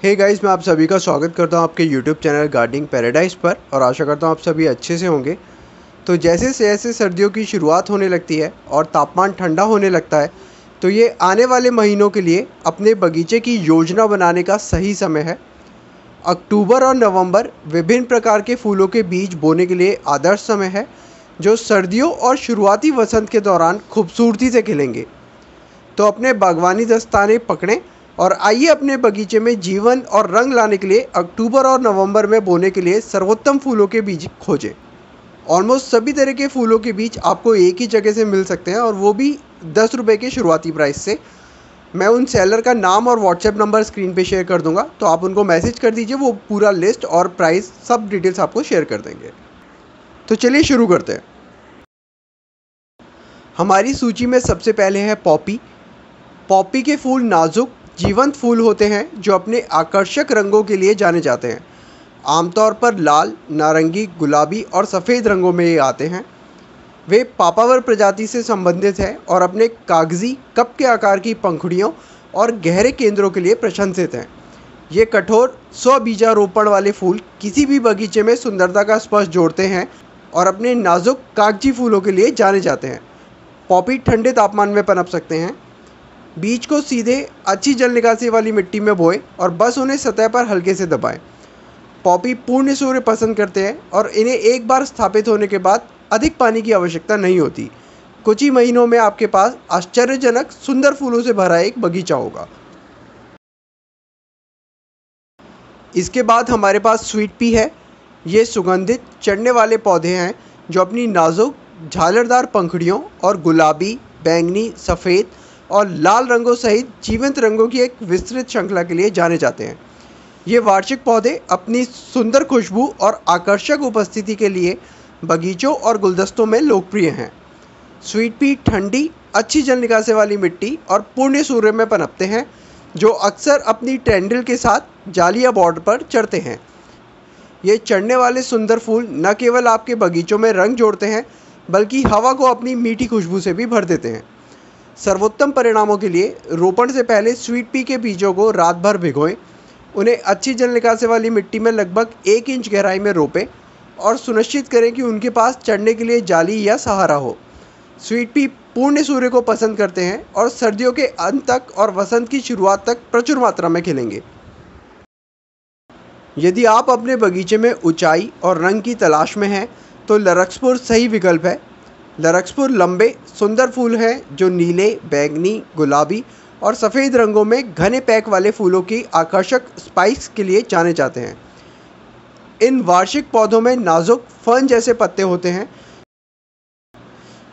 Hey guys, मैं आप सभी का स्वागत करता हूं आपके यूट्यूब चैनल गार्डनिंग पैराडाइज पर और आशा करता हूं आप सभी अच्छे से होंगे। तो जैसे जैसे सर्दियों की शुरुआत होने लगती है और तापमान ठंडा होने लगता है, तो ये आने वाले महीनों के लिए अपने बगीचे की योजना बनाने का सही समय है। अक्टूबर और नवंबर विभिन्न प्रकार के फूलों के बीज बोने के लिए आदर्श समय है, जो सर्दियों और शुरुआती वसंत के दौरान खूबसूरती से खिलेंगे। तो अपने बागवानी दस्ताने पकड़ें और आइए अपने बगीचे में जीवन और रंग लाने के लिए अक्टूबर और नवंबर में बोने के लिए सर्वोत्तम फूलों के बीज खोजें। ऑलमोस्ट सभी तरह के फूलों के बीज आपको एक ही जगह से मिल सकते हैं, और वो भी 10 रुपये के शुरुआती प्राइस से। मैं उन सेलर का नाम और व्हाट्सएप नंबर स्क्रीन पे शेयर कर दूंगा, तो आप उनको मैसेज कर दीजिए, वो पूरा लिस्ट और प्राइस सब डिटेल्स आपको शेयर कर देंगे। तो चलिए शुरू करते हैं। हमारी सूची में सबसे पहले है पॉपी। पॉपी के फूल नाजुक जीवंत फूल होते हैं, जो अपने आकर्षक रंगों के लिए जाने जाते हैं। आमतौर पर लाल, नारंगी, गुलाबी और सफ़ेद रंगों में ये आते हैं। वे पापावर प्रजाति से संबंधित हैं और अपने कागजी कप के आकार की पंखुड़ियों और गहरे केंद्रों के लिए प्रशंसित हैं। ये कठोर स्वबीजारोपण वाले फूल किसी भी बगीचे में सुंदरता का स्पर्श जोड़ते हैं और अपने नाजुक कागजी फूलों के लिए जाने जाते हैं। पॉपी ठंडे तापमान में पनप सकते हैं। बीज को सीधे अच्छी जल निकासी वाली मिट्टी में बोएं और बस उन्हें सतह पर हल्के से दबाएं। पॉपी पूर्ण सूर्य पसंद करते हैं और इन्हें एक बार स्थापित होने के बाद अधिक पानी की आवश्यकता नहीं होती। कुछ ही महीनों में आपके पास आश्चर्यजनक सुंदर फूलों से भरा एक बगीचा होगा। इसके बाद हमारे पास स्वीट पी है। ये सुगंधित चढ़ने वाले पौधे हैं, जो अपनी नाजुक झालरदार पंखुड़ियों और गुलाबी, बैंगनी, सफ़ेद और लाल रंगों सहित जीवंत रंगों की एक विस्तृत श्रृंखला के लिए जाने जाते हैं। ये वार्षिक पौधे अपनी सुंदर खुशबू और आकर्षक उपस्थिति के लिए बगीचों और गुलदस्तों में लोकप्रिय हैं। स्वीट पी ठंडी, अच्छी जल निकासी वाली मिट्टी और पूर्ण सूर्य में पनपते हैं, जो अक्सर अपनी टेंड्रिल के साथ जालिया बॉर्डर पर चढ़ते हैं। ये चढ़ने वाले सुंदर फूल न केवल आपके बगीचों में रंग जोड़ते हैं, बल्कि हवा को अपनी मीठी खुशबू से भी भर देते हैं। सर्वोत्तम परिणामों के लिए रोपण से पहले स्वीट पी के बीजों को रात भर भिगोएं। उन्हें अच्छी जल निकासी वाली मिट्टी में लगभग 1 इंच गहराई में रोपें और सुनिश्चित करें कि उनके पास चढ़ने के लिए जाली या सहारा हो। स्वीट पी पूर्ण सूर्य को पसंद करते हैं और सर्दियों के अंत तक और वसंत की शुरुआत तक प्रचुर मात्रा में खिलेंगे। यदि आप अपने बगीचे में ऊंचाई और रंग की तलाश में हैं, तो लरक्सपुर सही विकल्प है। लरक्सपुर लंबे सुंदर फूल हैं, जो नीले, बैंगनी, गुलाबी और सफ़ेद रंगों में घने पैक वाले फूलों की आकर्षक स्पाइक्स के लिए जाने जाते हैं। इन वार्षिक पौधों में नाजुक फर्न जैसे पत्ते होते हैं,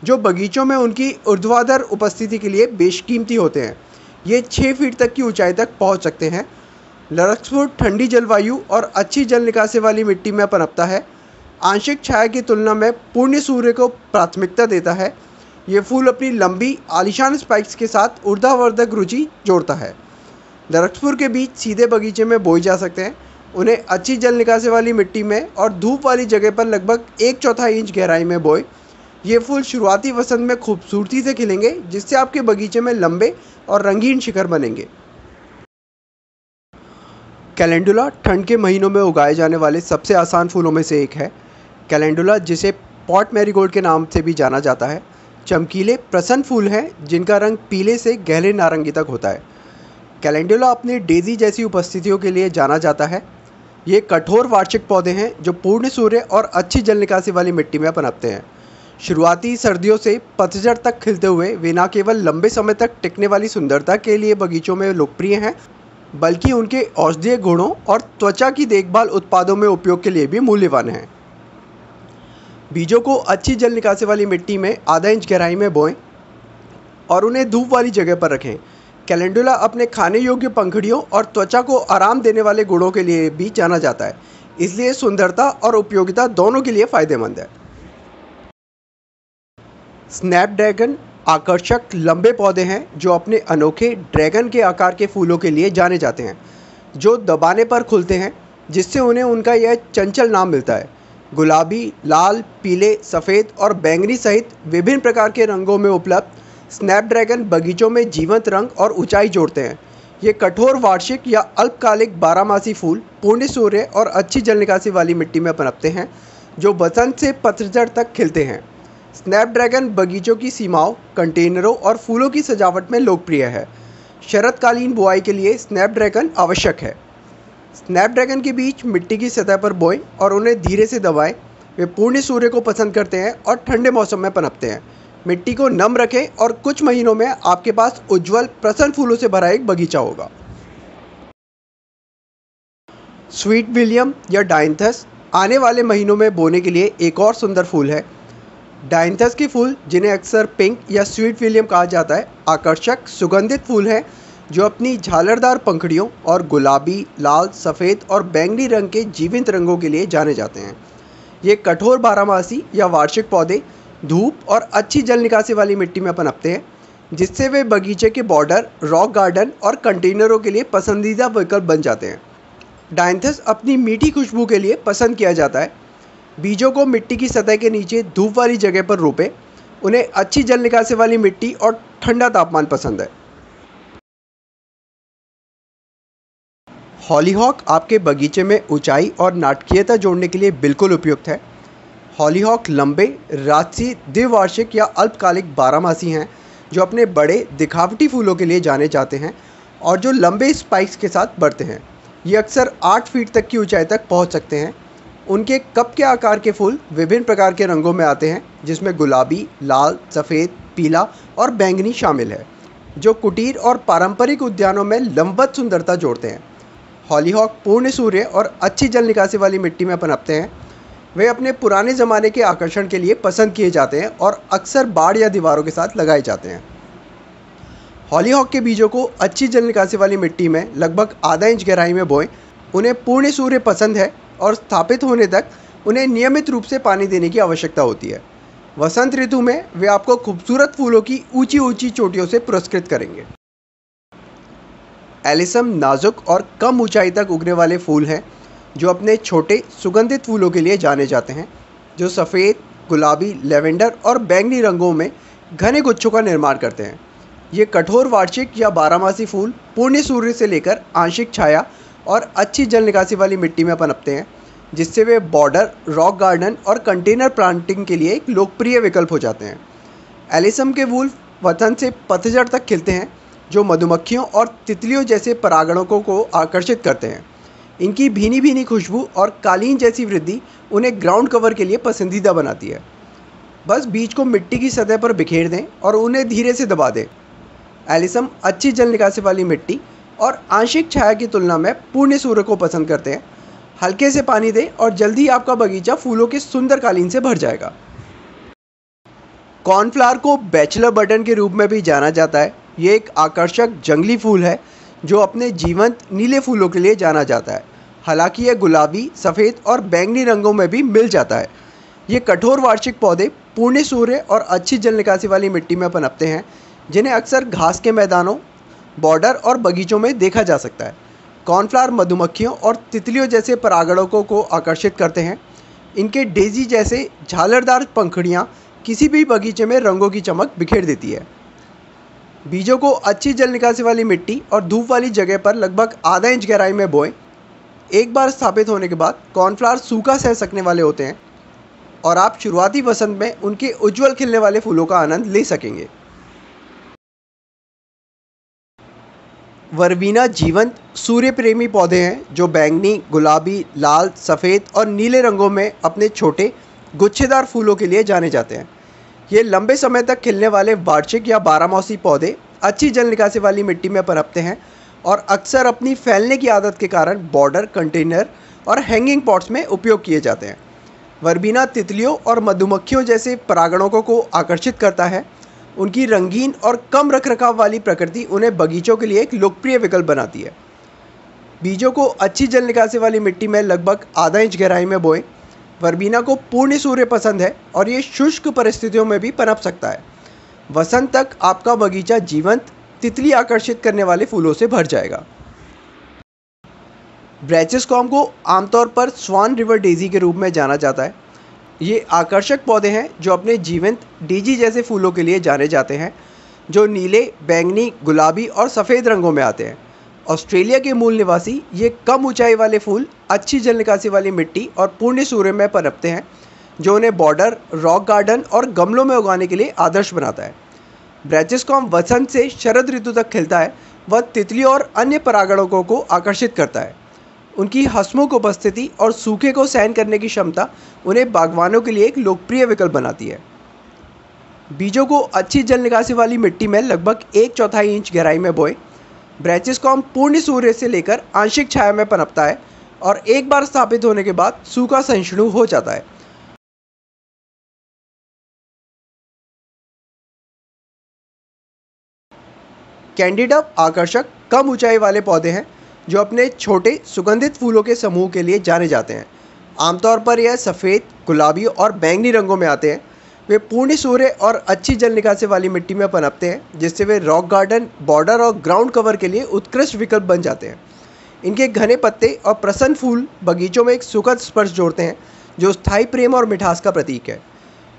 जो बगीचों में उनकी ऊर्ध्वाधर उपस्थिति के लिए बेशकीमती होते हैं। ये 6 फीट तक की ऊंचाई तक पहुंच सकते हैं। लरक्सपुर ठंडी जलवायु और अच्छी जल निकासी वाली मिट्टी में पनपता है। आंशिक छाया की तुलना में पूर्ण सूर्य को प्राथमिकता देता है। ये फूल अपनी लंबी आलीशान स्पाइक्स के साथ ऊर्ध्वाधर रुचि जोड़ता है। लरक्सपुर के बीज सीधे बगीचे में बोए जा सकते हैं। उन्हें अच्छी जल निकासी वाली मिट्टी में और धूप वाली जगह पर लगभग 1/4 इंच गहराई में बोए। ये फूल शुरुआती वसंत में खूबसूरती से खिलेंगे, जिससे आपके बगीचे में लंबे और रंगीन शिखर बनेंगे। कैलेंडुला ठंड के महीनों में उगाए जाने वाले सबसे आसान फूलों में से एक है। कैलेंडुला, जिसे पॉट मैरीगोल्ड के नाम से भी जाना जाता है, चमकीले प्रसन्न फूल हैं, जिनका रंग पीले से गहरे नारंगी तक होता है। कैलेंडुला अपनी डेजी जैसी उपस्थितियों के लिए जाना जाता है। ये कठोर वार्षिक पौधे हैं, जो पूर्ण सूर्य और अच्छी जल निकासी वाली मिट्टी में पनपते हैं। शुरुआती सर्दियों से पतझड़ तक खिलते हुए वे न केवल लंबे समय तक टिकने वाली सुंदरता के लिए बगीचों में लोकप्रिय हैं, बल्कि उनके औषधीय गुणों और त्वचा की देखभाल उत्पादों में उपयोग के लिए भी मूल्यवान हैं। बीजों को अच्छी जल निकासी वाली मिट्टी में आधा इंच गहराई में बोएं और उन्हें धूप वाली जगह पर रखें। कैलेंडुला अपने खाने योग्य पंखुड़ियों और त्वचा को आराम देने वाले गुणों के लिए भी जाना जाता है, इसलिए सुंदरता और उपयोगिता दोनों के लिए फायदेमंद है। स्नैपड्रैगन आकर्षक लंबे पौधे हैं, जो अपने अनोखे ड्रैगन के आकार के फूलों के लिए जाने जाते हैं, जो दबाने पर खुलते हैं, जिससे उन्हें उनका यह चंचल नाम मिलता है। गुलाबी, लाल, पीले, सफ़ेद और बैंगनी सहित विभिन्न प्रकार के रंगों में उपलब्ध स्नैपड्रैगन बगीचों में जीवंत रंग और ऊंचाई जोड़ते हैं। ये कठोर वार्षिक या अल्पकालिक बारहमासी फूल पूर्ण सूर्य और अच्छी जल निकासी वाली मिट्टी में पनपते हैं, जो बसंत से पतझड़ तक खिलते हैं। स्नैपड्रैगन बगीचों की सीमाओं, कंटेनरों और फूलों की सजावट में लोकप्रिय है। शरतकालीन बुआई के लिए स्नैपड्रैगन आवश्यक है। स्नैपड्रैगन के बीज मिट्टी की सतह पर बोएं और उन्हें धीरे से दबाएं। वे पूर्ण सूर्य को पसंद करते हैं और ठंडे मौसम में पनपते हैं। मिट्टी को नम रखें और कुछ महीनों में आपके पास उज्जवल प्रसन्न फूलों से भरा एक बगीचा होगा। स्वीट विलियम या डायंथस आने वाले महीनों में बोने के लिए एक और सुंदर फूल है। डायंथस के फूल, जिन्हें अक्सर पिंक या स्वीट विलियम कहा जाता है, आकर्षक सुगंधित फूल हैं जो अपनी झालरदार पंखुड़ियों और गुलाबी, लाल, सफ़ेद और बैंगनी रंग के जीवंत रंगों के लिए जाने जाते हैं। ये कठोर बारहमासी या वार्षिक पौधे धूप और अच्छी जल निकासी वाली मिट्टी में पनपते हैं, जिससे वे बगीचे के बॉर्डर, रॉक गार्डन और कंटेनरों के लिए पसंदीदा विकल्प बन जाते हैं। डायंथस अपनी मीठी खुशबू के लिए पसंद किया जाता है। बीजों को मिट्टी की सतह के नीचे धूप वाली जगह पर रोपें। उन्हें अच्छी जल निकासी वाली मिट्टी और ठंडा तापमान पसंद है। हॉलीहॉक आपके बगीचे में ऊंचाई और नाटकीयता जोड़ने के लिए बिल्कुल उपयुक्त है। हॉलीहॉक लंबे, राजसी, द्विवार्षिक या अल्पकालिक बारहमासी हैं जो अपने बड़े, दिखावटी फूलों के लिए जाने जाते हैं और जो लंबे स्पाइक्स के साथ बढ़ते हैं। ये अक्सर 8 फीट तक की ऊंचाई तक पहुंच सकते हैं। उनके कप के आकार के फूल विभिन्न प्रकार के रंगों में आते हैं, जिसमें गुलाबी, लाल, सफ़ेद, पीला और बैंगनी शामिल है, जो कुटीर और पारंपरिक उद्यानों में लंबवत सुंदरता जोड़ते हैं। हॉलीहॉक पूर्ण सूर्य और अच्छी जल निकासी वाली मिट्टी में पनपते हैं। वे अपने पुराने ज़माने के आकर्षण के लिए पसंद किए जाते हैं और अक्सर बाड़ या दीवारों के साथ लगाए जाते हैं। हॉलीहॉक के बीजों को अच्छी जल निकासी वाली मिट्टी में लगभग आधा इंच गहराई में बोएं। उन्हें पूर्ण सूर्य पसंद है और स्थापित होने तक उन्हें नियमित रूप से पानी देने की आवश्यकता होती है। वसंत ऋतु में वे आपको खूबसूरत फूलों की ऊंची ऊंची चोटियों से पुरस्कृत करेंगे। एलिसम नाजुक और कम ऊंचाई तक उगने वाले फूल हैं जो अपने छोटे सुगंधित फूलों के लिए जाने जाते हैं, जो सफ़ेद, गुलाबी, लेवेंडर और बैंगनी रंगों में घने गुच्छों का निर्माण करते हैं। ये कठोर वार्षिक या बारहमासी फूल पूर्ण सूर्य से लेकर आंशिक छाया और अच्छी जल निकासी वाली मिट्टी में पनपते हैं, जिससे वे बॉर्डर, रॉक गार्डन और कंटेनर प्लांटिंग के लिए एक लोकप्रिय विकल्प हो जाते हैं। एलिसम के फूल वसंत से पतझड़ तक खिलते हैं, जो मधुमक्खियों और तितलियों जैसे परागणकों को आकर्षित करते हैं। इनकी भीनी भीनी खुशबू और कालीन जैसी वृद्धि उन्हें ग्राउंड कवर के लिए पसंदीदा बनाती है। बस बीज को मिट्टी की सतह पर बिखेर दें और उन्हें धीरे से दबा दें। एलिसम अच्छी जल निकासी वाली मिट्टी और आंशिक छाया की तुलना में पूर्ण सूर्य को पसंद करते हैं। हल्के से पानी दें और जल्दी आपका बगीचा फूलों के सुंदर कालीन से भर जाएगा। कॉर्नफ्लावर को बैचलर बटन के रूप में भी जाना जाता है। ये एक आकर्षक जंगली फूल है जो अपने जीवंत नीले फूलों के लिए जाना जाता है। हालांकि यह गुलाबी, सफ़ेद और बैंगनी रंगों में भी मिल जाता है। ये कठोर वार्षिक पौधे पूर्ण सूर्य और अच्छी जल निकासी वाली मिट्टी में पनपते हैं, जिन्हें अक्सर घास के मैदानों, बॉर्डर और बगीचों में देखा जा सकता है। कॉर्नफ्लावर मधुमक्खियों और तितलियों जैसे परागणकों को आकर्षित करते हैं। इनके डेजी जैसे झालरदार पंखुड़ियाँ किसी भी बगीचे में रंगों की चमक बिखेर देती है। बीजों को अच्छी जल निकासी वाली मिट्टी और धूप वाली जगह पर लगभग आधा इंच गहराई में बोएं। एक बार स्थापित होने के बाद कॉर्नफ्लावर सूखा सह सकने वाले होते हैं और आप शुरुआती वसंत में उनके उज्जवल खिलने वाले फूलों का आनंद ले सकेंगे। वर्बीना जीवंत सूर्य प्रेमी पौधे हैं जो बैंगनी, गुलाबी, लाल, सफ़ेद और नीले रंगों में अपने छोटे गुच्छेदार फूलों के लिए जाने जाते हैं। ये लंबे समय तक खिलने वाले वार्षिक या बारहमासी पौधे अच्छी जल निकासी वाली मिट्टी में पनपते हैं और अक्सर अपनी फैलने की आदत के कारण बॉर्डर, कंटेनर और हैंगिंग पॉट्स में उपयोग किए जाते हैं। वर्बीना तितलियों और मधुमक्खियों जैसे परागणकों को आकर्षित करता है। उनकी रंगीन और कम रखरखाव वाली प्रकृति उन्हें बगीचों के लिए एक लोकप्रिय विकल्प बनाती है। बीजों को अच्छी जल निकासी वाली मिट्टी में लगभग आधा इंच गहराई में बोएं। वर्बीना को पूर्ण सूर्य पसंद है और ये शुष्क परिस्थितियों में भी पनप सकता है। वसंत तक आपका बगीचा जीवंत, तितली आकर्षित करने वाले फूलों से भर जाएगा। ब्रैचिस्कॉम को आमतौर पर स्वान रिवर डेजी के रूप में जाना जाता है। ये आकर्षक पौधे हैं जो अपने जीवंत डेजी जैसे फूलों के लिए जाने जाते हैं, जो नीले, बैंगनी, गुलाबी और सफ़ेद रंगों में आते हैं। ऑस्ट्रेलिया के मूल निवासी ये कम ऊंचाई वाले फूल अच्छी जल निकासी वाली मिट्टी और पूर्ण सूर्य में पनपते हैं, जो उन्हें बॉर्डर, रॉक गार्डन और गमलों में उगाने के लिए आदर्श बनाता है। ब्रैचिस्कॉम वसंत से शरद ऋतु तक खिलता है। वह तितलियों और अन्य परागणकों को आकर्षित करता है। उनकी हंसमुख उपस्थिति और सूखे को सहन करने की क्षमता उन्हें बागवानों के लिए एक लोकप्रिय विकल्प बनाती है। बीजों को अच्छी जल निकासी वाली मिट्टी में लगभग 1/4 इंच गहराई में बोएं। ब्रैचिस्कॉम पूर्ण सूर्य से लेकर आंशिक छाया में पनपता है और एक बार स्थापित होने के बाद सूखा सहिष्णु हो जाता है। कैंडिडा आकर्षक कम ऊंचाई वाले पौधे हैं जो अपने छोटे सुगंधित फूलों के समूह के लिए जाने जाते हैं। आमतौर पर यह सफ़ेद, गुलाबी और बैंगनी रंगों में आते हैं। वे पूर्ण सूर्य और अच्छी जल निकासी वाली मिट्टी में पनपते हैं, जिससे वे रॉक गार्डन, बॉर्डर और ग्राउंड कवर के लिए उत्कृष्ट विकल्प बन जाते हैं। इनके घने पत्ते और प्रसन्न फूल बगीचों में एक सुखद स्पर्श जोड़ते हैं, जो स्थायी प्रेम और मिठास का प्रतीक है।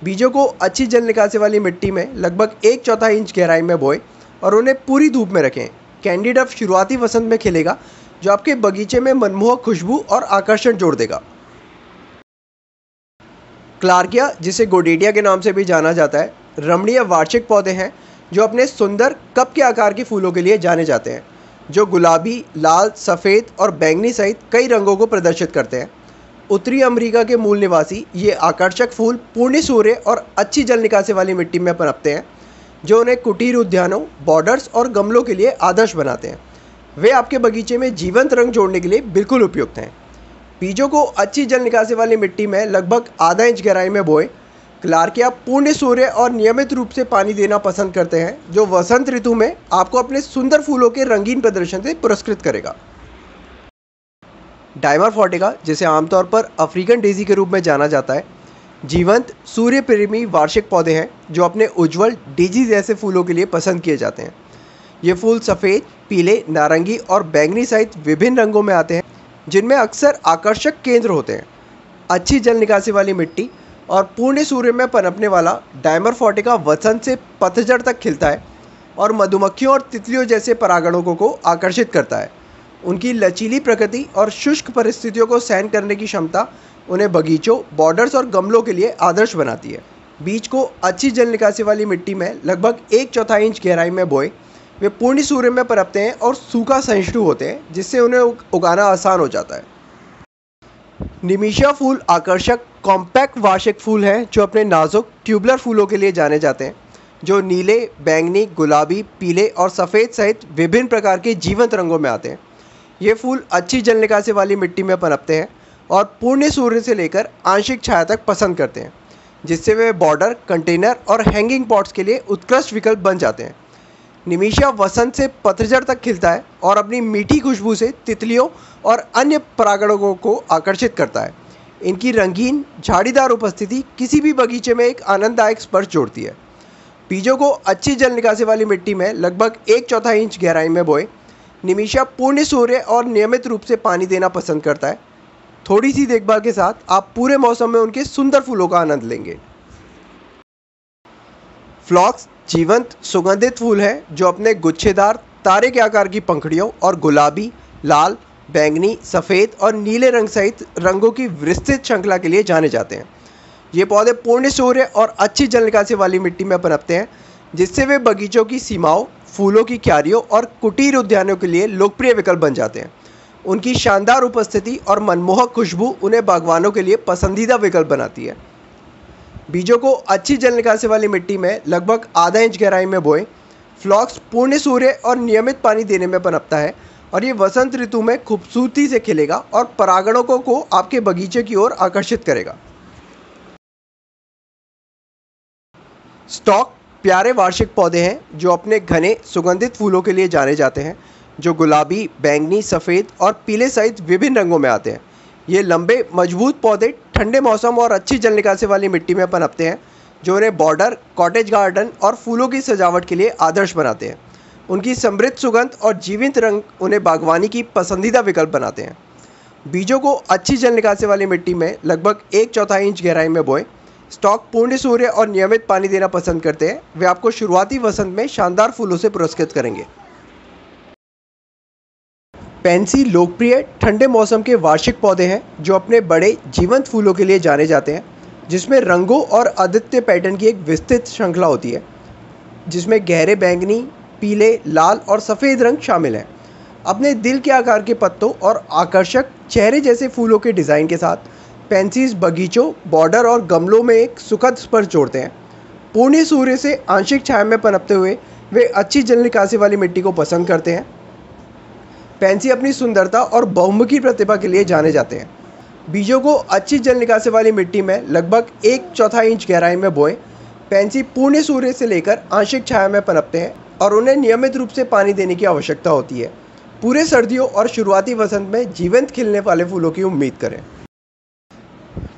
बीजों को अच्छी जल निकासी वाली मिट्टी में लगभग 1/4 इंच गहराई में बोएं और उन्हें पूरी धूप में रखें। कैंडिडा शुरुआती वसंत में खिलेगा, जो आपके बगीचे में मनमोहक खुशबू और आकर्षण जोड़ देगा। क्लार्किया, जिसे गोडेडिया के नाम से भी जाना जाता है, रमणीय वार्षिक पौधे हैं जो अपने सुंदर कप के आकार के फूलों के लिए जाने जाते हैं, जो गुलाबी, लाल, सफ़ेद और बैंगनी सहित कई रंगों को प्रदर्शित करते हैं। उत्तरी अमेरिका के मूल निवासी ये आकर्षक फूल पूर्ण सूर्य और अच्छी जल निकासी वाली मिट्टी में पनपते हैं, जो उन्हें कुटीर उद्यानों, बॉर्डर्स और गमलों के लिए आदर्श बनाते हैं। वे आपके बगीचे में जीवंत रंग जोड़ने के लिए बिल्कुल उपयुक्त हैं। बीजों को अच्छी जल निकासी वाली मिट्टी में लगभग आधा इंच गहराई में बोएं। क्लार्किया पूर्ण सूर्य और नियमित रूप से पानी देना पसंद करते हैं, जो वसंत ऋतु में आपको अपने सुंदर फूलों के रंगीन प्रदर्शन से पुरस्कृत करेगा। डायमरफोर्टिका, जिसे आमतौर पर अफ्रीकन डेजी के रूप में जाना जाता है, जीवंत सूर्य प्रेमी वार्षिक पौधे हैं जो अपने उज्ज्वल डेजी जैसे फूलों के लिए पसंद किए जाते हैं। ये फूल सफ़ेद, पीले, नारंगी और बैंगनी सहित विभिन्न रंगों में आते हैं, जिनमें अक्सर आकर्षक केंद्र होते हैं। अच्छी जल निकासी वाली मिट्टी और पूर्ण सूर्य में पनपने वाला डायमरफोर्टिका वसंत से पतझड़ तक खिलता है और मधुमक्खियों और तितलियों जैसे परागणकों को आकर्षित करता है। उनकी लचीली प्रकृति और शुष्क परिस्थितियों को सहन करने की क्षमता उन्हें बगीचों, बॉर्डर्स और गमलों के लिए आदर्श बनाती है। बीज को अच्छी जल निकासी वाली मिट्टी में लगभग 1/4 इंच गहराई में बोएं। वे पूर्ण सूर्य में पनपते हैं और सूखा सहिष्णु होते हैं, जिससे उन्हें उगाना आसान हो जाता है। निमिशिया फूल आकर्षक कॉम्पैक्ट वार्षिक फूल हैं जो अपने नाजुक ट्यूबुलर फूलों के लिए जाने जाते हैं, जो नीले, बैंगनी, गुलाबी, पीले और सफ़ेद सहित विभिन्न प्रकार के जीवंत रंगों में आते हैं। ये फूल अच्छी जल निकासी वाली मिट्टी में पनपते हैं और पूर्ण सूर्य से लेकर आंशिक छाया तक पसंद करते हैं, जिससे वे बॉर्डर, कंटेनर और हैंगिंग पॉट्स के लिए उत्कृष्ट विकल्प बन जाते हैं। निमिशिया वसंत से पतझड़ तक खिलता है और अपनी मीठी खुशबू से तितलियों और अन्य परागणकों को आकर्षित करता है। इनकी रंगीन, झाड़ीदार उपस्थिति किसी भी बगीचे में एक आनंददायक स्पर्श जोड़ती है। बीजों को अच्छी जल निकासी वाली मिट्टी में लगभग 1/4 इंच गहराई में बोएं। निमिशिया पूर्ण सूर्य और नियमित रूप से पानी देना पसंद करता है। थोड़ी सी देखभाल के साथ आप पूरे मौसम में उनके सुंदर फूलों का आनंद लेंगे। फ्लॉक्स जीवंत सुगंधित फूल हैं जो अपने गुच्छेदार तारे के आकार की पंखुड़ियों और गुलाबी, लाल, बैंगनी, सफ़ेद और नीले रंग सहित रंगों की विस्तृत श्रृंखला के लिए जाने जाते हैं। ये पौधे पूर्ण सूर्य और अच्छी जल निकासी वाली मिट्टी में पनपते हैं, जिससे वे बगीचों की सीमाओं, फूलों की क्यारियों और कुटीर उद्यानों के लिए लोकप्रिय विकल्प बन जाते हैं। उनकी शानदार उपस्थिति और मनमोहक खुशबू उन्हें बागवानों के लिए पसंदीदा विकल्प बनाती है। बीजों को अच्छी जल निकासी वाली मिट्टी में लगभग आधा इंच गहराई में बोएं। फ्लॉक्स पूर्ण सूर्य और नियमित पानी देने में पनपता है और ये वसंत ऋतु में खूबसूरती से खिलेगा और परागणकों को आपके बगीचे की ओर आकर्षित करेगा। स्टॉक प्यारे वार्षिक पौधे हैं जो अपने घने सुगंधित फूलों के लिए जाने जाते हैं, जो गुलाबी, बैंगनी, सफ़ेद और पीले सहित विभिन्न रंगों में आते हैं। ये लंबे, मजबूत पौधे ठंडे मौसम और अच्छी जल निकासी वाली मिट्टी में पनपते हैं, जो उन्हें बॉर्डर, कॉटेज गार्डन और फूलों की सजावट के लिए आदर्श बनाते हैं। उनकी समृद्ध सुगंध और जीवंत रंग उन्हें बागवानी की पसंदीदा विकल्प बनाते हैं। बीजों को अच्छी जल निकासी वाली मिट्टी में लगभग 1/4 इंच गहराई में बोएं। स्टॉक पूर्ण सूर्य और नियमित पानी देना पसंद करते हैं। वे आपको शुरुआती वसंत में शानदार फूलों से पुरस्कृत करेंगे। पैंसी लोकप्रिय ठंडे मौसम के वार्षिक पौधे हैं जो अपने बड़े जीवंत फूलों के लिए जाने जाते हैं, जिसमें रंगों और अद्वितीय पैटर्न की एक विस्तृत श्रृंखला होती है, जिसमें गहरे बैंगनी, पीले, लाल और सफ़ेद रंग शामिल हैं। अपने दिल के आकार के पत्तों और आकर्षक चेहरे जैसे फूलों के डिज़ाइन के साथ पैंसीज बगीचों, बॉर्डर और गमलों में एक सुखद स्पर्श जोड़ते हैं। पूर्ण सूर्य से आंशिक छाया में पनपते हुए वे अच्छी जल निकासी वाली मिट्टी को पसंद करते हैं। पैंसी अपनी सुंदरता और बहुमुखी प्रतिभा के लिए जाने जाते हैं। बीजों को अच्छी जल निकासी वाली मिट्टी में लगभग 1/4 इंच गहराई में बोएं। पैंसी पूर्ण सूर्य से लेकर आंशिक छाया में पनपते हैं और उन्हें नियमित रूप से पानी देने की आवश्यकता होती है। पूरे सर्दियों और शुरुआती वसंत में जीवंत खिलने वाले फूलों की उम्मीद करें।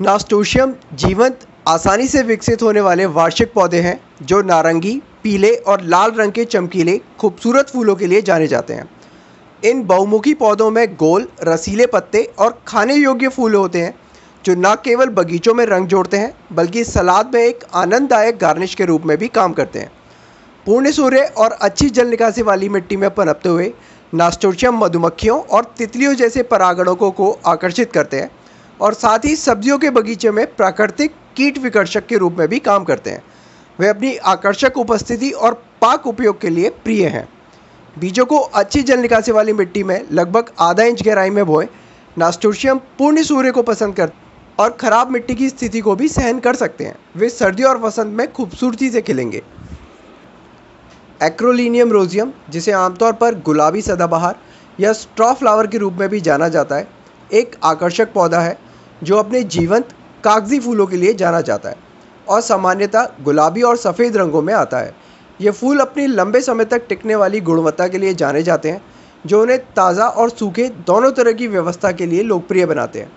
नास्टोशियम जीवंत, आसानी से विकसित होने वाले वार्षिक पौधे हैं जो नारंगी, पीले और लाल रंग के चमकीले, खूबसूरत फूलों के लिए जाने जाते हैं। इन बहुमुखी पौधों में गोल, रसीले पत्ते और खाने योग्य फूल होते हैं जो न केवल बगीचों में रंग जोड़ते हैं बल्कि सलाद में एक आनंददायक गार्निश के रूप में भी काम करते हैं। पूर्ण सूर्य और अच्छी जल निकासी वाली मिट्टी में पनपते हुए नास्टोशियम मधुमक्खियों और तितलियों जैसे परागणकों को आकर्षित करते हैं और साथ ही सब्जियों के बगीचे में प्राकृतिक कीट विकर्षक के रूप में भी काम करते हैं। वे अपनी आकर्षक उपस्थिति और पाक उपयोग के लिए प्रिय हैं। बीजों को अच्छी जल निकासी वाली मिट्टी में लगभग आधा इंच गहराई में बोएं। नास्टोशियम पूर्ण सूर्य को पसंद करते हैं और खराब मिट्टी की स्थिति को भी सहन कर सकते हैं। वे सर्दी और वसंत में खूबसूरती से खिलेंगे। एक्रोलीनियम रोजियम, जिसे आमतौर पर गुलाबी सदाबहार या स्ट्रॉ फ्लावर के रूप में भी जाना जाता है, एक आकर्षक पौधा है जो अपने जीवंत कागजी फूलों के लिए जाना जाता है और सामान्यतः गुलाबी और सफ़ेद रंगों में आता है। ये फूल अपनी लंबे समय तक टिकने वाली गुणवत्ता के लिए जाने जाते हैं जो उन्हें ताज़ा और सूखे दोनों तरह की व्यवस्था के लिए लोकप्रिय बनाते हैं।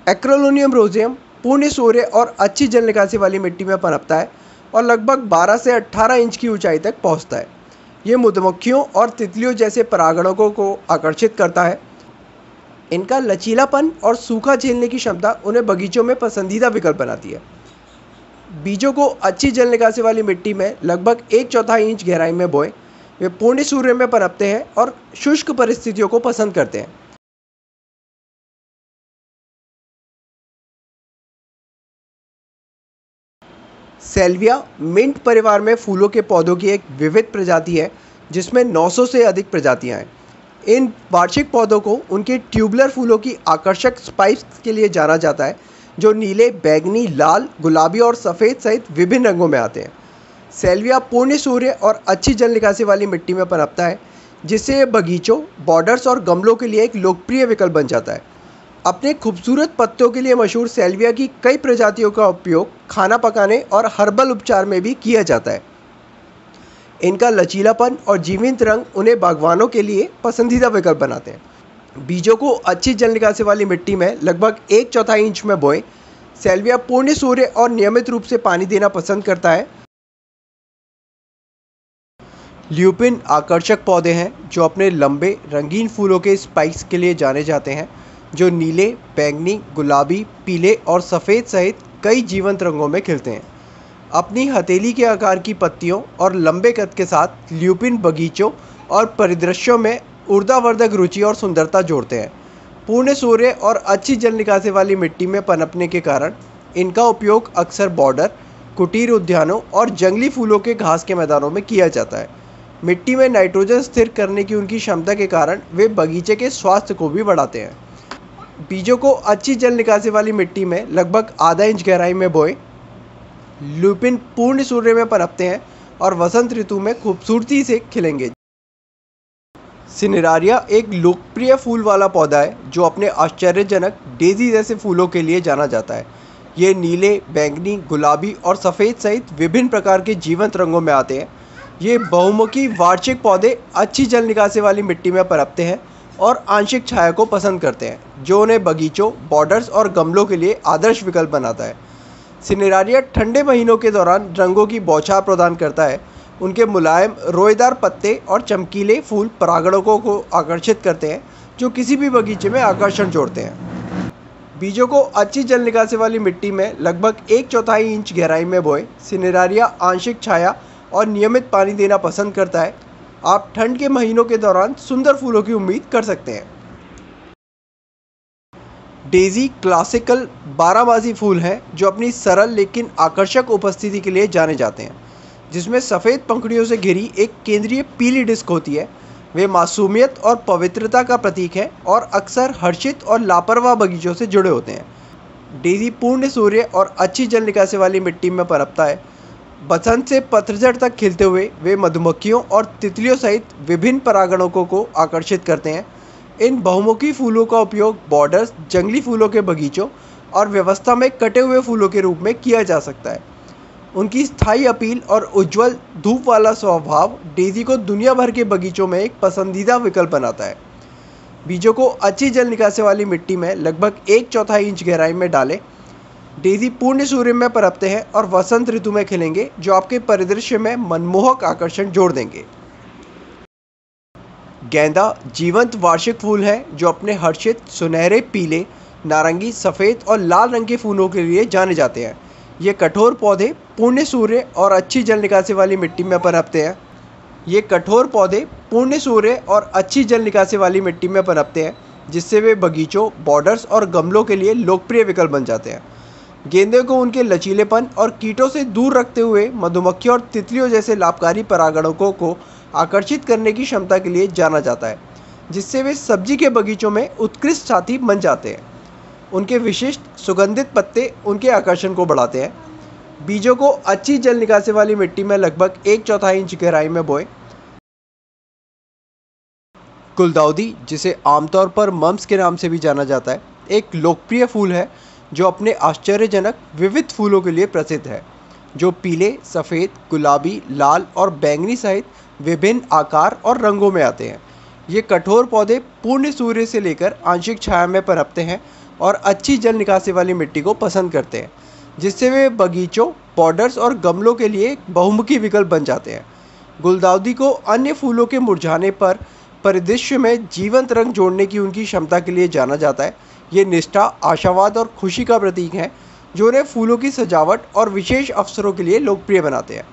एक्रोलीनियम रोजियम पूर्ण सूर्य और अच्छी जल निकासी वाली मिट्टी में पनपता है और लगभग 12 से 18 इंच की ऊंचाई तक पहुंचता है। ये मधुमक्खियों और तितलियों जैसे परागणकों को आकर्षित करता है। इनका लचीलापन और सूखा झेलने की क्षमता उन्हें बगीचों में पसंदीदा विकल्प बनाती है। बीजों को अच्छी जल निकासी वाली मिट्टी में लगभग 1/4 इंच गहराई में बोएं। वे पूर्ण सूर्य में पनपते हैं और शुष्क परिस्थितियों को पसंद करते हैं। सेल्विया मिंट परिवार में फूलों के पौधों की एक विविध प्रजाति है जिसमें 900 से अधिक प्रजातियां हैं। इन वार्षिक पौधों को उनके ट्यूबुलर फूलों की आकर्षक स्पाइक्स के लिए जाना जाता है जो नीले, बैगनी, लाल, गुलाबी और सफ़ेद सहित विभिन्न रंगों में आते हैं। सेल्विया पूर्ण सूर्य और अच्छी जल निकासी वाली मिट्टी में पनपता है जिससे ये बगीचों, बॉर्डर्स और गमलों के लिए एक लोकप्रिय विकल्प बन जाता है। अपने खूबसूरत पत्तों के लिए मशहूर सेल्विया की कई प्रजातियों का उपयोग खाना पकाने और हर्बल उपचार में भी किया जाता है। इनका लचीलापन और जीवंत रंग उन्हें बागवानों के लिए पसंदीदा विकल्प बनाते हैं। बीजों को अच्छी जल निकासी वाली मिट्टी में लगभग 1/4 इंच में बोएं। सेल्विया पूर्ण सूर्य और नियमित रूप से पानी देना पसंद करता है। ल्यूपिन आकर्षक पौधे हैं जो अपने लंबे रंगीन फूलों के स्पाइक्स के लिए जाने जाते हैं जो नीले, बैंगनी, गुलाबी, पीले और सफ़ेद सहित कई जीवंत रंगों में खिलते हैं। अपनी हथेली के आकार की पत्तियों और लंबे कद के साथ ल्यूपिन बगीचों और परिदृश्यों में ऊर्ध्वाधर रुचि और सुंदरता जोड़ते हैं। पूर्ण सूर्य और अच्छी जल निकासी वाली मिट्टी में पनपने के कारण इनका उपयोग अक्सर बॉर्डर, कुटीर उद्यानों और जंगली फूलों के घास के मैदानों में किया जाता है। मिट्टी में नाइट्रोजन स्थिर करने की उनकी क्षमता के कारण वे बगीचे के स्वास्थ्य को भी बढ़ाते हैं। बीजों को अच्छी जल निकासी वाली मिट्टी में लगभग आधा इंच गहराई में बोएं। ल्यूपिन पूर्ण सूर्य में पनपते हैं और वसंत ऋतु में खूबसूरती से खिलेंगे। सिनेरारिया एक लोकप्रिय फूल वाला पौधा है जो अपने आश्चर्यजनक डेजी जैसे फूलों के लिए जाना जाता है। ये नीले, बैंगनी, गुलाबी और सफ़ेद सहित विभिन्न प्रकार के जीवंत रंगों में आते हैं। ये बहुमुखी वार्षिक पौधे अच्छी जल निकासी वाली मिट्टी में पनपते हैं और आंशिक छाया को पसंद करते हैं जो उन्हें बगीचों, बॉर्डर्स और गमलों के लिए आदर्श विकल्प बनाता है। सिनेरारिया ठंडे महीनों के दौरान रंगों की बौछार प्रदान करता है। उनके मुलायम, रोएदार पत्ते और चमकीले फूल परागणकों को आकर्षित करते हैं जो किसी भी बगीचे में आकर्षण जोड़ते हैं। बीजों को अच्छी जल निकासी वाली मिट्टी में लगभग 1/4 इंच गहराई में बोएं। सिनेरारिया आंशिक छाया और नियमित पानी देना पसंद करता है। आप ठंड के महीनों के दौरान सुंदर फूलों की उम्मीद कर सकते हैं। डेज़ी क्लासिकल बारहमासी फूल हैं जो अपनी सरल लेकिन आकर्षक उपस्थिति के लिए जाने जाते हैं, जिसमें सफ़ेद पंखुड़ियों से घिरी एक केंद्रीय पीली डिस्क होती है। वे मासूमियत और पवित्रता का प्रतीक है और अक्सर हर्षित और लापरवाह बगीचों से जुड़े होते हैं। डेज़ी पूर्ण सूर्य और अच्छी जल निकासी वाली मिट्टी में पनपता है। बसंत से पतझड़ तक खिलते हुए वे मधुमक्खियों और तितलियों सहित विभिन्न परागणकों को आकर्षित करते हैं। इन बहुमुखी फूलों का उपयोग बॉर्डर्स, जंगली फूलों के बगीचों और व्यवस्था में कटे हुए फूलों के रूप में किया जा सकता है। उनकी स्थायी अपील और उज्ज्वल धूप वाला स्वभाव डेज़ी को दुनिया भर के बगीचों में एक पसंदीदा विकल्प बनाता है। बीजों को अच्छी जल निकासी वाली मिट्टी में लगभग 1/4 इंच गहराई में डालें। डेज़ी पूर्ण सूर्य में पनपते हैं और वसंत ऋतु में खिलेंगे, जो आपके परिदृश्य में मनमोहक आकर्षण जोड़ देंगे। गेंदा जीवंत वार्षिक फूल है जो अपने हर्षित सुनहरे पीले, नारंगी, सफ़ेद और लाल रंग के फूलों के लिए जाने जाते हैं। ये कठोर पौधे पूर्ण सूर्य और अच्छी जल निकासी वाली मिट्टी में पनपते हैं। जिससे वे बगीचों, बॉर्डर्स और गमलों के लिए लोकप्रिय विकल्प बन जाते हैं। गेंदे को उनके लचीलेपन और कीटों से दूर रखते हुए मधुमक्खियों और तितलियों जैसे लाभकारी परागणकों को आकर्षित करने की क्षमता के लिए जाना जाता है, जिससे वे सब्जी के बगीचों में उत्कृष्ट साथी बन जाते हैं। उनके विशिष्ट सुगंधित पत्ते उनके आकर्षण को बढ़ाते हैं। बीजों को अच्छी जल निकासी वाली मिट्टी में लगभग 1/4 इंच गहराई में बोएं। गुलदाउदी, जिसे आमतौर पर मम्स के नाम से भी जाना जाता है, एक लोकप्रिय फूल है जो अपने आश्चर्यजनक विविध फूलों के लिए प्रसिद्ध है, जो पीले, सफ़ेद, गुलाबी, लाल और बैंगनी सहित विभिन्न आकार और रंगों में आते हैं। ये कठोर पौधे पूर्ण सूर्य से लेकर आंशिक छाया में पनपते हैं और अच्छी जल निकासी वाली मिट्टी को पसंद करते हैं, जिससे वे बगीचों, बॉर्डर्स और गमलों के लिए एक बहुमुखी विकल्प बन जाते हैं। गुलदाउदी को अन्य फूलों के मुरझाने पर परिदृश्य में जीवंत रंग जोड़ने की उनकी क्षमता के लिए जाना जाता है। ये निष्ठा, आशावाद और खुशी का प्रतीक है, जो उन्हें फूलों की सजावट और विशेष अवसरों के लिए लोकप्रिय बनाते हैं।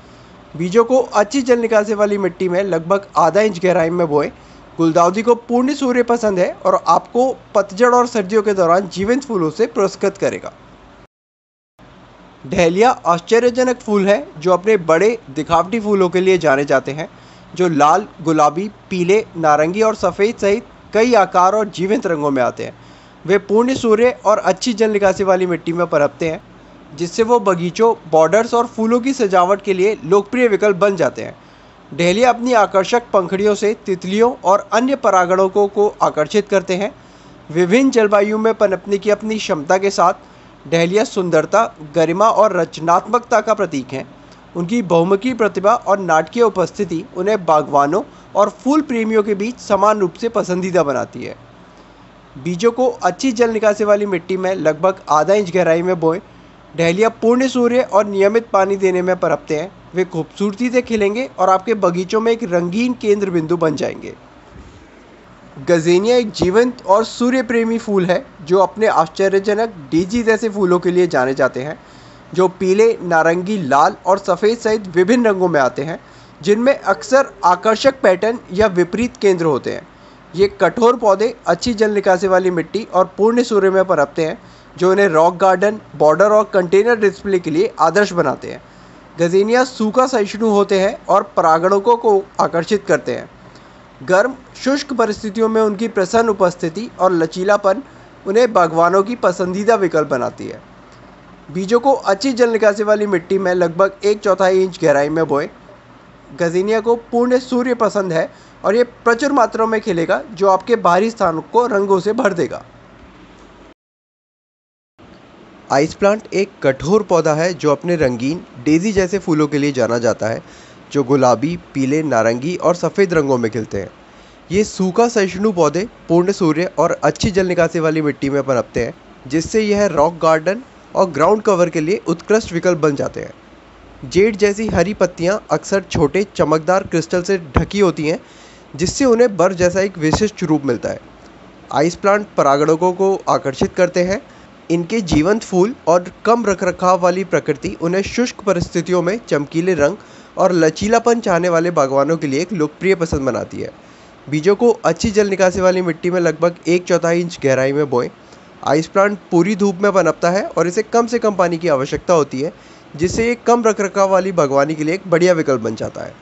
बीजों को अच्छी जल निकासी वाली मिट्टी में लगभग आधा इंच गहराई में बोएं। गुलदाउदी को पूर्ण सूर्य पसंद है और आपको पतझड़ और सर्दियों के दौरान जीवंत फूलों से पुरस्कृत करेगा। डहेलिया आश्चर्यजनक फूल है जो अपने बड़े दिखावटी फूलों के लिए जाने जाते हैं, जो लाल, गुलाबी, पीले, नारंगी और सफ़ेद सहित कई आकार और जीवंत रंगों में आते हैं। वे पूर्ण सूर्य और अच्छी जल निकासी वाली मिट्टी में पनपते हैं, जिससे वो बगीचों, बॉर्डर्स और फूलों की सजावट के लिए लोकप्रिय विकल्प बन जाते हैं। डहेलिया अपनी आकर्षक पंखुड़ियों से तितलियों और अन्य परागणकों को आकर्षित करते हैं। विभिन्न जलवायु में पनपने की अपनी क्षमता के साथ डहेलिया सुंदरता, गरिमा और रचनात्मकता का प्रतीक हैं। उनकी बहुमुखी प्रतिभा और नाटकीय उपस्थिति उन्हें बागवानों और फूल प्रेमियों के बीच समान रूप से पसंदीदा बनाती है। बीजों को अच्छी जल निकासी वाली मिट्टी में लगभग आधा इंच गहराई में बोएं। डहेलिया पूर्ण सूर्य और नियमित पानी देने में पनपते हैं। वे खूबसूरती से खिलेंगे और आपके बगीचों में एक रंगीन केंद्र बिंदु बन जाएंगे। गज़ेनिया एक जीवंत और सूर्य प्रेमी फूल है जो अपने आश्चर्यजनक डेज़ी जैसे फूलों के लिए जाने जाते हैं, जो पीले, नारंगी, लाल और सफ़ेद सहित विभिन्न रंगों में आते हैं, जिनमें अक्सर आकर्षक पैटर्न या विपरीत केंद्र होते हैं। ये कठोर पौधे अच्छी जल निकासी वाली मिट्टी और पूर्ण सूर्य में पनपते हैं, जो उन्हें रॉक गार्डन, बॉर्डर और कंटेनर डिस्प्ले के लिए आदर्श बनाते हैं। गज़ेनिया सूखा सहिष्णु होते हैं और परागणकों को आकर्षित करते हैं। गर्म, शुष्क परिस्थितियों में उनकी प्रसन्न उपस्थिति और लचीलापन उन्हें बागवानों की पसंदीदा विकल्प बनाती है। बीजों को अच्छी जल निकासी वाली मिट्टी में लगभग 1/4 इंच गहराई में बोएं। गज़ेनिया को पूर्ण सूर्य पसंद है और ये प्रचुर मात्रा में खिलेगा, जो आपके बाहरी स्थानों को रंगों से भर देगा। आइस प्लांट एक कठोर पौधा है जो अपने रंगीन डेज़ी जैसे फूलों के लिए जाना जाता है, जो गुलाबी, पीले, नारंगी और सफ़ेद रंगों में खिलते हैं। ये सूखा सहिष्णु पौधे पूर्ण सूर्य और अच्छी जल निकासी वाली मिट्टी में पनपते हैं, जिससे यह रॉक गार्डन और ग्राउंड कवर के लिए उत्कृष्ट विकल्प बन जाते हैं। जेड जैसी हरी पत्तियां अक्सर छोटे, चमकदार क्रिस्टल से ढकी होती हैं, जिससे उन्हें बर्फ जैसा एक विशिष्ट रूप मिलता है। आइस प्लांट परागणकों को आकर्षित करते हैं। इनके जीवंत फूल और कम रखरखाव वाली प्रकृति उन्हें शुष्क परिस्थितियों में चमकीले रंग और लचीलापन चाहने वाले बागवानों के लिए एक लोकप्रिय पसंद बनाती है। बीजों को अच्छी जल निकासी वाली मिट्टी में लगभग 1/4 इंच गहराई में बोएं। आइस प्लांट पूरी धूप में पनपता है और इसे कम से कम पानी की आवश्यकता होती है, जिससे ये कम रखरखाव वाली बागवानी के लिए एक बढ़िया विकल्प बन जाता है।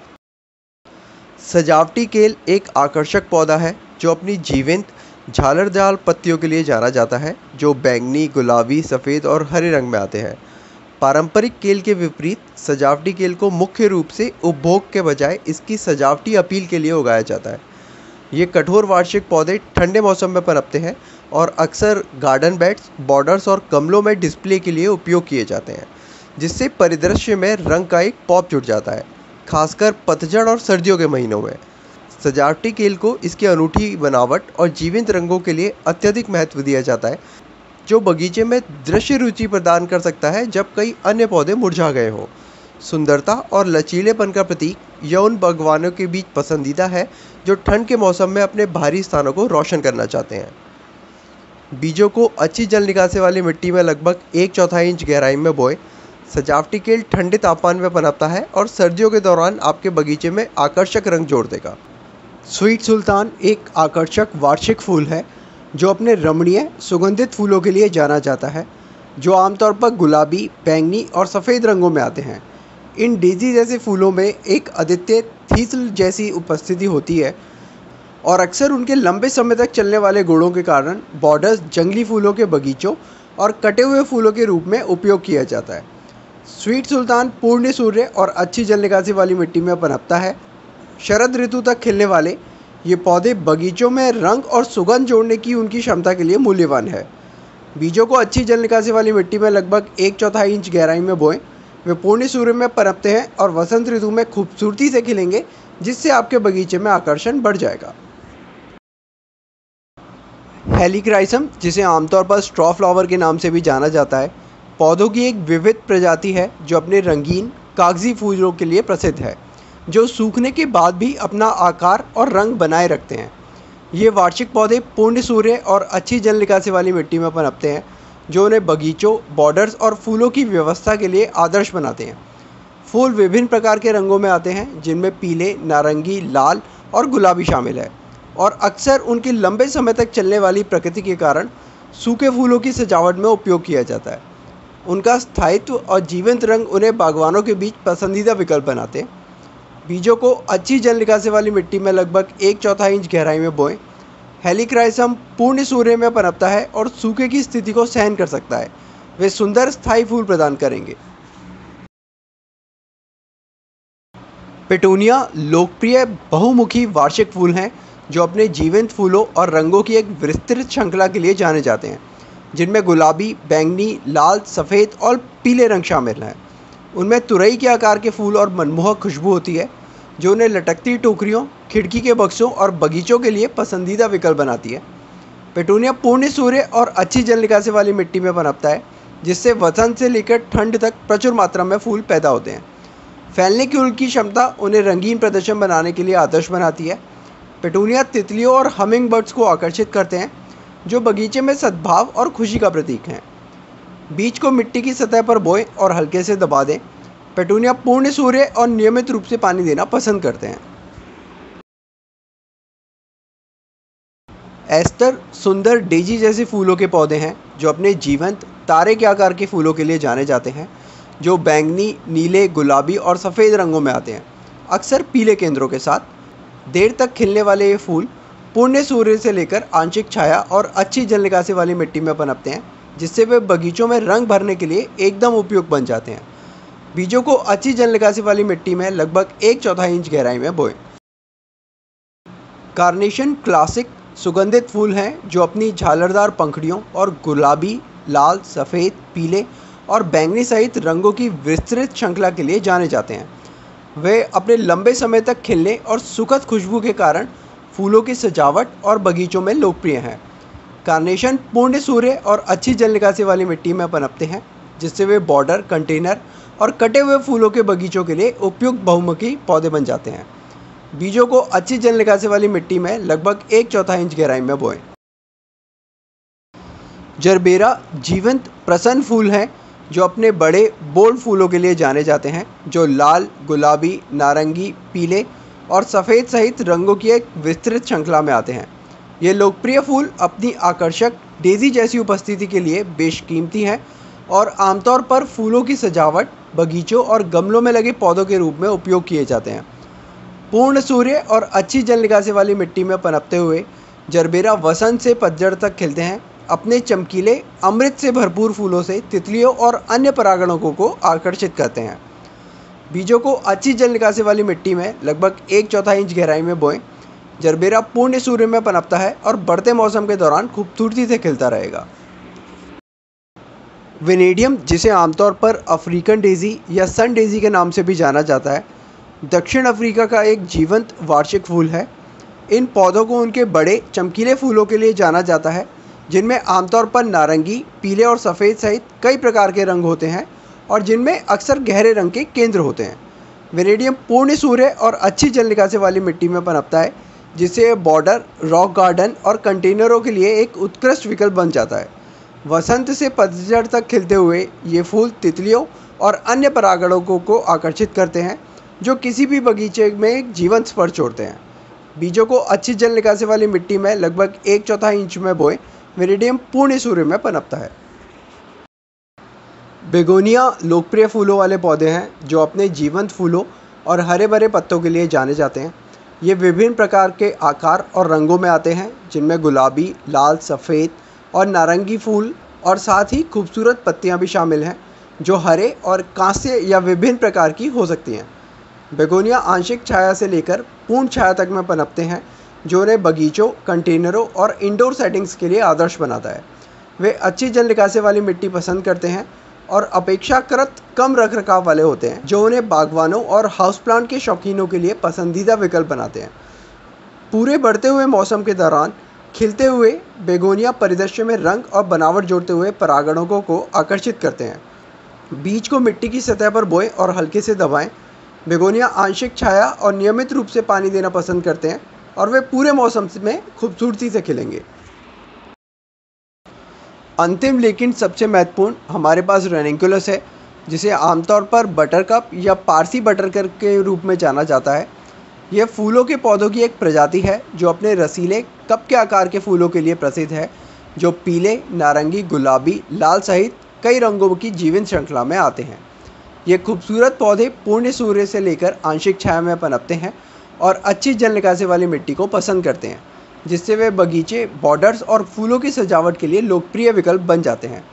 सजावटी केल एक आकर्षक पौधा है जो अपनी जीवंत झालरदार पत्तियों के लिए जाना जाता है, जो बैंगनी, गुलाबी, सफ़ेद और हरे रंग में आते हैं। पारंपरिक केल के विपरीत सजावटी केल को मुख्य रूप से उपभोग के बजाय इसकी सजावटी अपील के लिए उगाया जाता है। ये कठोर वार्षिक पौधे ठंडे मौसम में पनपते हैं और अक्सर गार्डन बेड्स, बॉर्डर्स और गमलों में डिस्प्ले के लिए उपयोग किए जाते हैं, जिससे परिदृश्य में रंग का एक पॉप जुड़ जाता है, खासकर पतझड़ और सर्दियों के महीनों में। सजावटी केल को इसकी अनूठी बनावट और जीवंत रंगों के लिए अत्यधिक महत्व दिया जाता है, जो बगीचे में दृश्य रुचि प्रदान कर सकता है जब कई अन्य पौधे मुरझा गए हों। सुंदरता और लचीलेपन का प्रतीक यह उन बागवानों के बीच पसंदीदा है जो ठंड के मौसम में अपने बाहरी स्थानों को रोशन करना चाहते हैं। बीजों को अच्छी जल निकासी वाली मिट्टी में लगभग 1/4 इंच गहराई में बोएं। सजावटी केल ठंडे तापमान में पनपता है और सर्दियों के दौरान आपके बगीचे में आकर्षक रंग जोड़ देगा। स्वीट सुल्तान एक आकर्षक वार्षिक फूल है जो अपने रमणीय सुगंधित फूलों के लिए जाना जाता है, जो आमतौर पर गुलाबी, बैंगनी और सफ़ेद रंगों में आते हैं। इन डेजी जैसे फूलों में एक अद्वितीय थीसल जैसी उपस्थिति होती है और अक्सर उनके लंबे समय तक चलने वाले गुणों के कारण बॉर्डर्स, जंगली फूलों के बगीचों और कटे हुए फूलों के रूप में उपयोग किया जाता है। स्वीट सुल्तान पूर्ण सूर्य और अच्छी जल निकासी वाली मिट्टी में पनपता है। शरद ऋतु तक खिलने वाले ये पौधे बगीचों में रंग और सुगंध जोड़ने की उनकी क्षमता के लिए मूल्यवान है। बीजों को अच्छी जल निकासी वाली मिट्टी में लगभग 1/4 इंच गहराई में बोएं। वे पूर्ण सूर्य में पनपते हैं और वसंत ऋतु में खूबसूरती से खिलेंगे, जिससे आपके बगीचे में आकर्षण बढ़ जाएगा। हेलिक्राइसम, जिसे आमतौर पर स्ट्रॉ फ्लावर के नाम से भी जाना जाता है, पौधों की एक विविध प्रजाति है जो अपने रंगीन कागजी फूलों के लिए प्रसिद्ध है, जो सूखने के बाद भी अपना आकार और रंग बनाए रखते हैं। ये वार्षिक पौधे पूर्ण सूर्य और अच्छी जल निकासी वाली मिट्टी में पनपते हैं, जो उन्हें बगीचों, बॉर्डर्स और फूलों की व्यवस्था के लिए आदर्श बनाते हैं। फूल विभिन्न प्रकार के रंगों में आते हैं, जिनमें पीले, नारंगी, लाल और गुलाबी शामिल है, और अक्सर उनकी लंबे समय तक चलने वाली प्रकृति के कारण सूखे फूलों की सजावट में उपयोग किया जाता है। उनका स्थायित्व और जीवंत रंग उन्हें बागवानों के बीच पसंदीदा विकल्प बनाते हैं। बीजों को अच्छी जल निकासी वाली मिट्टी में लगभग 1/4 इंच गहराई में बोएं। हेलिक्राइसम पूर्ण सूर्य में पनपता है और सूखे की स्थिति को सहन कर सकता है। वे सुंदर स्थायी फूल प्रदान करेंगे। पेटूनिया लोकप्रिय बहुमुखी वार्षिक फूल हैं जो अपने जीवंत फूलों और रंगों की एक विस्तृत श्रृंखला के लिए जाने जाते हैं, जिनमें गुलाबी, बैंगनी, लाल, सफ़ेद और पीले रंग शामिल हैं। उनमें तुरई के आकार के फूल और मनमोहक खुशबू होती है, जो उन्हें लटकती टोकरियों, खिड़की के बक्सों और बगीचों के लिए पसंदीदा विकल्प बनाती है। पेटूनिया पूर्ण सूर्य और अच्छी जल निकासी वाली मिट्टी में पनपता है, जिससे वसंत से लेकर ठंड तक प्रचुर मात्रा में फूल पैदा होते हैं। फैलने की उनकी क्षमता उन्हें रंगीन प्रदर्शन बनाने के लिए आदर्श बनाती है। पेटूनिया तितलियों और हमिंग बर्ड्स को आकर्षित करते हैं, जो बगीचे में सद्भाव और खुशी का प्रतीक हैं। बीज को मिट्टी की सतह पर बोएं और हल्के से दबा दें। पेटूनिया पूर्ण सूर्य और नियमित रूप से पानी देना पसंद करते हैं। एस्टर सुंदर डेजी जैसे फूलों के पौधे हैं जो अपने जीवंत तारे के आकार के फूलों के लिए जाने जाते हैं, जो बैंगनी, नीले, गुलाबी और सफ़ेद रंगों में आते हैं, अक्सर पीले केंद्रों के साथ। देर तक खिलने वाले ये फूल पूर्ण सूर्य से लेकर आंशिक छाया और अच्छी जल निकासी वाली मिट्टी में पनपते हैं, जिससे वे बगीचों में रंग भरने के लिए एकदम उपयुक्त बन जाते हैं। बीजों को अच्छी जल निकासी वाली मिट्टी में लगभग 1/4 इंच गहराई में बोएं। कार्नेशन क्लासिक सुगंधित फूल हैं जो अपनी झालरदार पंखुड़ियों और गुलाबी, लाल, सफ़ेद, पीले और बैंगनी सहित रंगों की विस्तृत श्रृंखला के लिए जाने जाते हैं। वे अपने लंबे समय तक खिलने और सुखद खुशबू के कारण फूलों की सजावट और बगीचों में लोकप्रिय हैं। कार्नेशन पूर्ण सूर्य और अच्छी जल निकासी वाली मिट्टी में पनपते हैं, जिससे वे बॉर्डर, कंटेनर और कटे हुए फूलों के बगीचों के लिए उपयुक्त बहुमुखी पौधे बन जाते हैं। बीजों को अच्छी जल निकासी वाली मिट्टी में लगभग 1/4 इंच गहराई में बोएं। जरबेरा जीवंत प्रसन्न फूल हैं जो अपने बड़े बोल्ड फूलों के लिए जाने जाते हैं, जो लाल, गुलाबी, नारंगी, पीले और सफ़ेद सहित रंगों की एक विस्तृत श्रृंखला में आते हैं। ये लोकप्रिय फूल अपनी आकर्षक डेज़ी जैसी उपस्थिति के लिए बेशकीमती हैं और आमतौर पर फूलों की सजावट, बगीचों और गमलों में लगे पौधों के रूप में उपयोग किए जाते हैं। पूर्ण सूर्य और अच्छी जल निकासी वाली मिट्टी में पनपते हुए जरबेरा वसंत से पतझड़ तक खिलते हैं। अपने चमकीले, अमृत से भरपूर फूलों से तितलियों और अन्य परागणकों को आकर्षित करते हैं। बीजों को अच्छी जल निकासी वाली मिट्टी में लगभग 1/4 इंच गहराई में बोएं। जरबेरा पूर्ण सूर्य में पनपता है और बढ़ते मौसम के दौरान खूबसूरती से खिलता रहेगा। वेनेडियम, जिसे आमतौर पर अफ्रीकन डेज़ी या सन डेज़ी के नाम से भी जाना जाता है, दक्षिण अफ्रीका का एक जीवंत वार्षिक फूल है। इन पौधों को उनके बड़े चमकीले फूलों के लिए जाना जाता है, जिनमें आमतौर पर नारंगी, पीले और सफ़ेद सहित कई प्रकार के रंग होते हैं और जिनमें अक्सर गहरे रंग के केंद्र होते हैं। वेनेडियम पूर्ण सूर्य और अच्छी जल निकासी वाली मिट्टी में पनपता है, जिससे बॉर्डर, रॉक गार्डन और कंटेनरों के लिए एक उत्कृष्ट विकल्प बन जाता है। वसंत से पतझड़ तक खिलते हुए ये फूल तितलियों और अन्य परागणकों को आकर्षित करते हैं, जो किसी भी बगीचे में एक जीवंत स्पर्श छोड़ते हैं। बीजों को अच्छी जल निकासी वाली मिट्टी में लगभग 1/4 इंच में बोएं। वेनेडियम पूर्ण सूर्य में पनपता है। बेगोनिया लोकप्रिय फूलों वाले पौधे हैं, जो अपने जीवंत फूलों और हरे भरे पत्तों के लिए जाने जाते हैं। ये विभिन्न प्रकार के आकार और रंगों में आते हैं, जिनमें गुलाबी, लाल, सफ़ेद और नारंगी फूल और साथ ही खूबसूरत पत्तियां भी शामिल हैं, जो हरे और कांस्य या विभिन्न प्रकार की हो सकती हैं। बेगोनिया आंशिक छाया से लेकर पूर्ण छाया तक में पनपते हैं, जो उन्हें बगीचों, कंटेनरों और इंडोर सेटिंग्स के लिए आदर्श बनाता है। वे अच्छी जल निकासी वाली मिट्टी पसंद करते हैं और अपेक्षाकृत कम रखरखाव वाले होते हैं, जो उन्हें बागवानों और हाउस प्लांट के शौकीनों के लिए पसंदीदा विकल्प बनाते हैं। पूरे बढ़ते हुए मौसम के दौरान खिलते हुए बेगोनिया परिदृश्य में रंग और बनावट जोड़ते हुए परागणकों को आकर्षित करते हैं। बीज को मिट्टी की सतह पर बोएं और हल्के से दबाएं। बेगोनिया आंशिक छाया और नियमित रूप से पानी देना पसंद करते हैं और वे पूरे मौसम में खूबसूरती से खिलेंगे। अंतिम लेकिन सबसे महत्वपूर्ण, हमारे पास रेनिकुलस है, जिसे आमतौर पर बटरकप या पारसी बटरकप के रूप में जाना जाता है। यह फूलों के पौधों की एक प्रजाति है, जो अपने रसीले कप के आकार के फूलों के लिए प्रसिद्ध है, जो पीले, नारंगी, गुलाबी, लाल सहित कई रंगों की जीवंत श्रृंखला में आते हैं। ये खूबसूरत पौधे पूर्ण सूर्य से लेकर आंशिक छाया में पनपते हैं और अच्छी जल निकासी वाली मिट्टी को पसंद करते हैं, जिससे वे बगीचे, बॉर्डर्स और फूलों की सजावट के लिए लोकप्रिय विकल्प बन जाते हैं।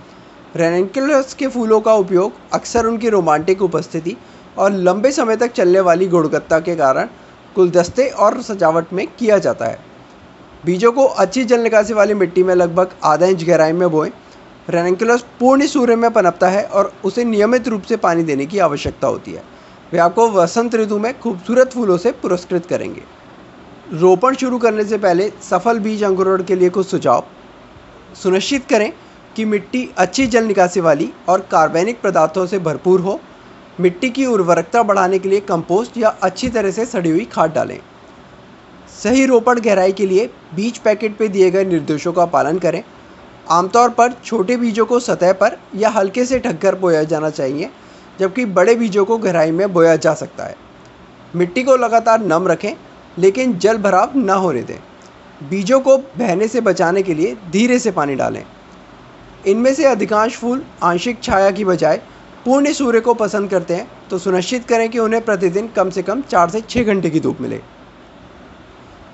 रेनिकुलस के फूलों का उपयोग अक्सर उनकी रोमांटिक उपस्थिति और लंबे समय तक चलने वाली गुणवत्ता के कारण गुलदस्ते और सजावट में किया जाता है। बीजों को अच्छी जल निकासी वाली मिट्टी में लगभग आधा इंच गहराई में बोएं। रेनिकुलस पूर्ण सूर्य में पनपता है और उसे नियमित रूप से पानी देने की आवश्यकता होती है। वे आपको वसंत ऋतु में खूबसूरत फूलों से पुरस्कृत करेंगे। रोपण शुरू करने से पहले सफल बीज अंकुरण के लिए कुछ सुझाव। सुनिश्चित करें कि मिट्टी अच्छी जल निकासी वाली और कार्बनिक पदार्थों से भरपूर हो। मिट्टी की उर्वरकता बढ़ाने के लिए कंपोस्ट या अच्छी तरह से सड़ी हुई खाद डालें। सही रोपण गहराई के लिए बीज पैकेट पर दिए गए निर्देशों का पालन करें। आमतौर पर छोटे बीजों को सतह पर या हल्के से ढककर बोया जाना चाहिए, जबकि बड़े बीजों को गहराई में बोया जा सकता है। मिट्टी को लगातार नम रखें, लेकिन जल भराव न होने दें। बीजों को बहने से बचाने के लिए धीरे से पानी डालें। इनमें से अधिकांश फूल आंशिक छाया की बजाय पूर्ण सूर्य को पसंद करते हैं, तो सुनिश्चित करें कि उन्हें प्रतिदिन कम से कम 4 से 6 घंटे की धूप मिले।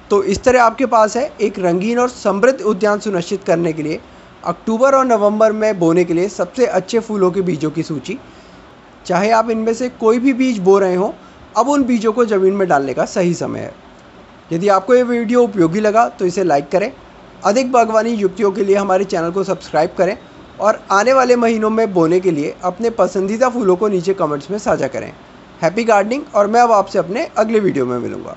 तो इस तरह आपके पास है एक रंगीन और समृद्ध उद्यान सुनिश्चित करने के लिए अक्टूबर और नवंबर में बोने के लिए सबसे अच्छे फूलों के बीजों की सूची। चाहे आप इनमें से कोई भी बीज बो रहे हों, अब उन बीजों को ज़मीन में डालने का सही समय है। यदि आपको ये वीडियो उपयोगी लगा तो इसे लाइक करें। अधिक बागवानी युक्तियों के लिए हमारे चैनल को सब्सक्राइब करें और आने वाले महीनों में बोने के लिए अपने पसंदीदा फूलों को नीचे कमेंट्स में साझा करें। हैप्पी गार्डनिंग, और मैं अब आपसे अपने अगले वीडियो में मिलूँगा।